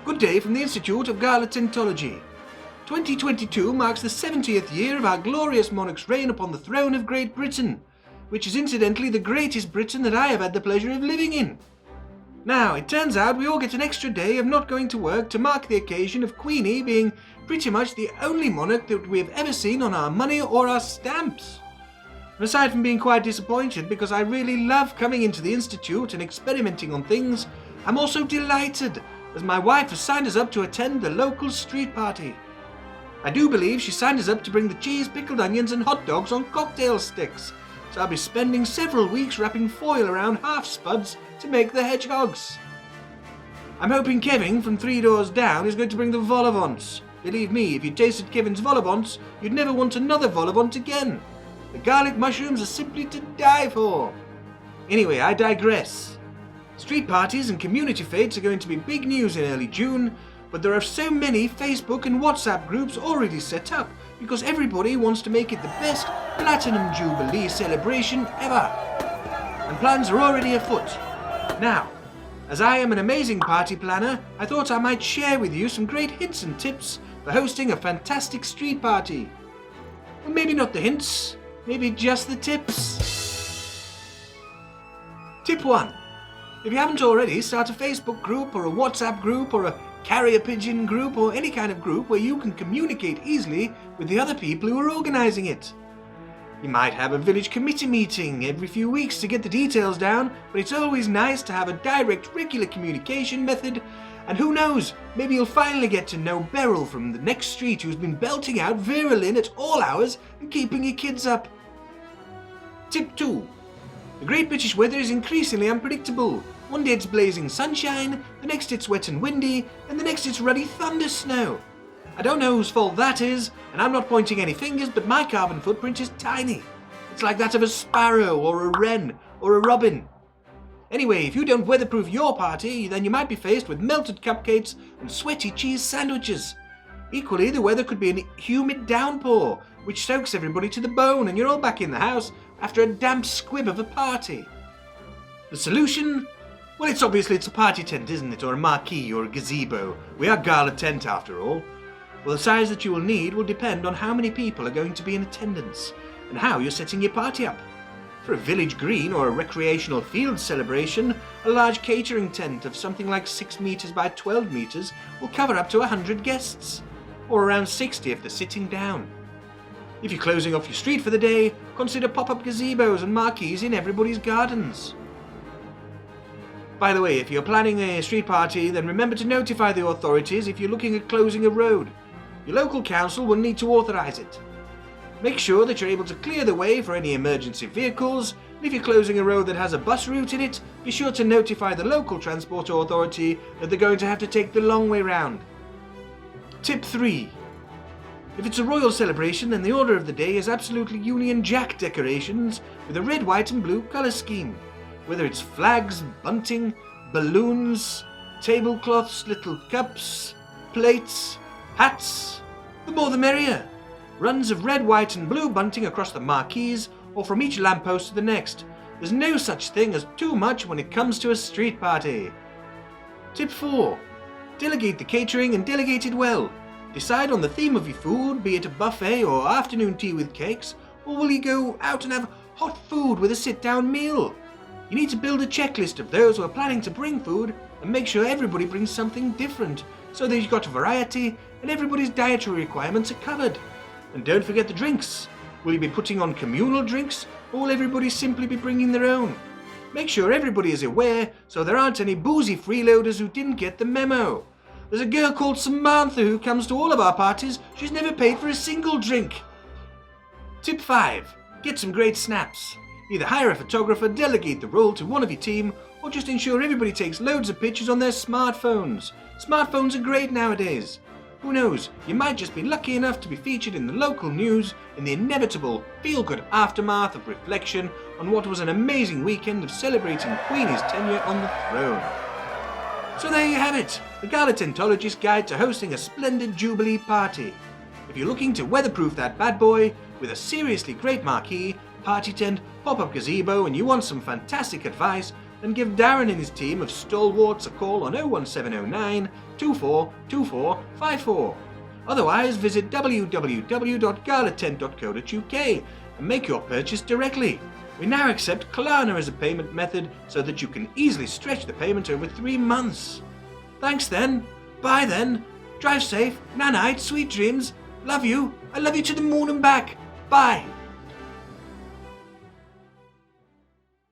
Good day from the Institute of Galatentology. 2022 marks the 70th year of our glorious monarch's reign upon the throne of Great Britain, which is incidentally the greatest Britain that I have had the pleasure of living in. Now, it turns out we all get an extra day of not going to work to mark the occasion of Queenie being pretty much the only monarch that we have ever seen on our money or our stamps. And aside from being quite disappointed because I really love coming into the Institute and experimenting on things, I'm also delighted as my wife has signed us up to attend the local street party. I do believe she signed us up to bring the cheese, pickled onions and hot dogs on cocktail sticks, so I'll be spending several weeks wrapping foil around half spuds to make the hedgehogs. I'm hoping Kevin from 3 doors down is going to bring the vol au vents. Believe me, if you tasted Kevin's vol au vents, you'd never want another vol au vent again. The garlic mushrooms are simply to die for. Anyway, I digress. Street parties and community fates are going to be big news in early June, but there are so many Facebook and WhatsApp groups already set up because everybody wants to make it the best Platinum Jubilee celebration ever. And plans are already afoot. Now, as I am an amazing party planner, I thought I might share with you some great hints and tips for hosting a fantastic street party. Well, maybe not the hints, maybe just the tips. Tip 1. If you haven't already, start a Facebook group or a WhatsApp group or a carrier pigeon group or any kind of group where you can communicate easily with the other people who are organising it. You might have a village committee meeting every few weeks to get the details down, but it's always nice to have a direct, regular communication method, and who knows, maybe you'll finally get to know Beryl from the next street who's been belting out Vera Lynn at all hours and keeping your kids up. Tip 2. The Great British weather is increasingly unpredictable. One day it's blazing sunshine, the next it's wet and windy, and the next it's ruddy thunder snow. I don't know whose fault that is, and I'm not pointing any fingers, but my carbon footprint is tiny. It's like that of a sparrow or a wren or a robin. Anyway, if you don't weatherproof your party, then you might be faced with melted cupcakes and sweaty cheese sandwiches. Equally, the weather could be a humid downpour, which soaks everybody to the bone, and you're all back in the house after a damp squib of a party. The solution? Well, it's a party tent, isn't it? Or a marquee or a gazebo. We are Gala tent after all. Well, the size that you will need will depend on how many people are going to be in attendance and how you're setting your party up. For a village green or a recreational field celebration, a large catering tent of something like 6 meters by 12 meters will cover up to 100 guests, or around 60 if they're sitting down. If you're closing off your street for the day, consider pop-up gazebos and marquees in everybody's gardens. By the way, if you're planning a street party, then remember to notify the authorities if you're looking at closing a road. Your local council will need to authorise it. Make sure that you're able to clear the way for any emergency vehicles, and if you're closing a road that has a bus route in it, be sure to notify the local transport authority that they're going to have to take the long way round. Tip 3. If it's a royal celebration, then the order of the day is absolutely Union Jack decorations with a red, white and blue colour scheme. Whether it's flags, bunting, balloons, tablecloths, little cups, plates, hats, the more the merrier. Runs of red, white and blue bunting across the marquees or from each lamppost to the next. There's no such thing as too much when it comes to a street party. Tip 4. Delegate the catering and delegate it well. Decide on the theme of your food, be it a buffet or afternoon tea with cakes, or will you go out and have hot food with a sit-down meal? You need to build a checklist of those who are planning to bring food and make sure everybody brings something different so that you've got variety and everybody's dietary requirements are covered. And don't forget the drinks. Will you be putting on communal drinks or will everybody simply be bringing their own? Make sure everybody is aware so there aren't any boozy freeloaders who didn't get the memo. There's a girl called Samantha who comes to all of our parties. She's never paid for a single drink. Tip 5. Get some great snaps. Either hire a photographer, delegate the role to one of your team, or just ensure everybody takes loads of pictures on their smartphones. Smartphones are great nowadays. Who knows, you might just be lucky enough to be featured in the local news in the inevitable feel-good aftermath of reflection on what was an amazing weekend of celebrating Queenie's tenure on the throne. So there you have it, the Galatentologist guide to hosting a splendid Jubilee party. If you're looking to weatherproof that bad boy with a seriously great marquee, party tent, pop-up gazebo and you want some fantastic advice, then give Darren and his team of stalwarts a call on 01709 242454. Otherwise, visit www.galatent.co.uk and make your purchase directly. We now accept Klarna as a payment method so that you can easily stretch the payment over 3 months. Thanks then. Bye then. Drive safe. Night, sweet dreams. Love you. I love you to the moon and back. Bye.